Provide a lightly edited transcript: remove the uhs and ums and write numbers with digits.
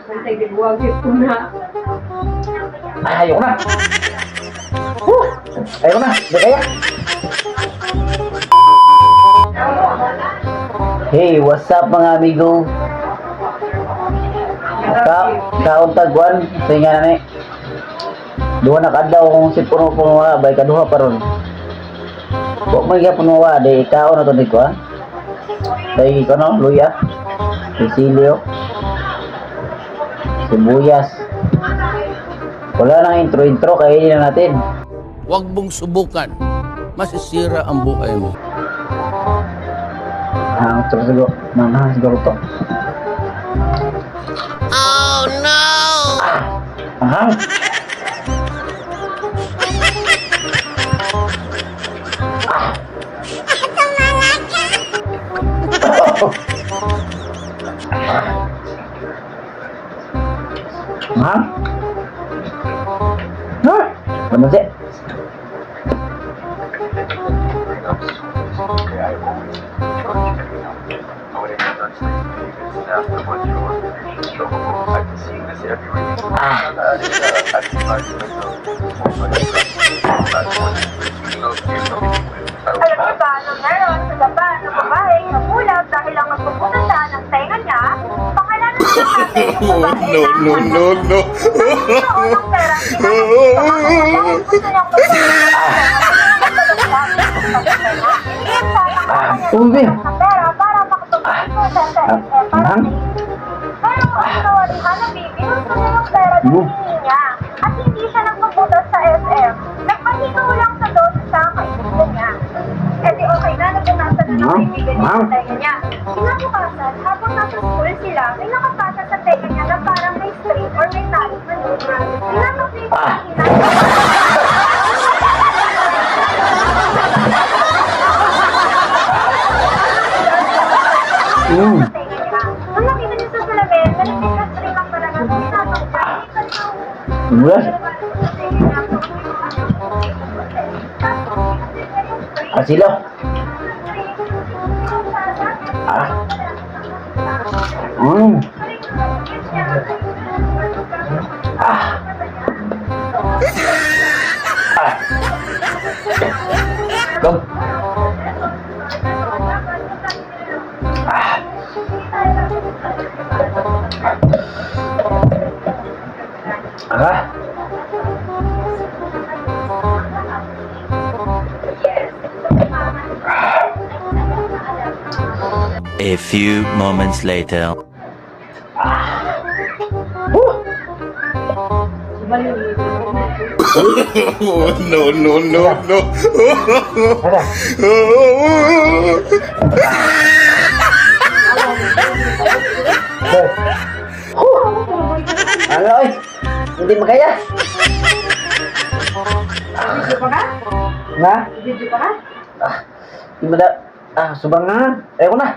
Bantay gibuwag ko na. Ay, ayoko na. Ayoko na. Di kaya. Hey, what's up mga amigo? Kauntagwan sa nga na ni. Duha na kadlaw kung si puno-puno na, bay kaduha pa ron. Huwag mo iya puno wa, di ikaw na to di ko ha. Day ko no, luya, sisilyo, sibuyas. Wala nang intro-intro, kainin na natin. Huwag mong subukan. Masisira ang buhay mo. Manahang siguro to. Oh no! Manahang! Manahang! Hah? Naman sih? Alam niyo ba na meron sa Japan na babae na bulag dahil lang magpupunan ng tenga niya, pangalanan niya natin yung babae No. ng pera, dahil gusto niyang Ubi! ng pera para makapagpunan sa SM. Manahang! Pero kung sinawalihan na bibi, gusto niya yung pera na hinihingi niya. At hindi siya nagpaputas sa SM. Nagpahinto lang sa doon sa kaibigan niya. E di okay na, nagpunasa na ng kaibigan niya sa tenga niya. Kinabukasan, habang nasa school sila, may nakapasa sa tenga niya na parang may string or may tali na doon. Tinatakli ko kanina. Hmm. Nung nakita niyo sa salamin, nalipit na string lang talaga. Bulas? Asilo? Ah. Hmm. Ah. Ah. Go. Ah. Ah. A few moments later. No. Ano oy? Hindi makaya. Video pa ka? Na? Video pa ka? Di ba da? Subang na. Ayoko na.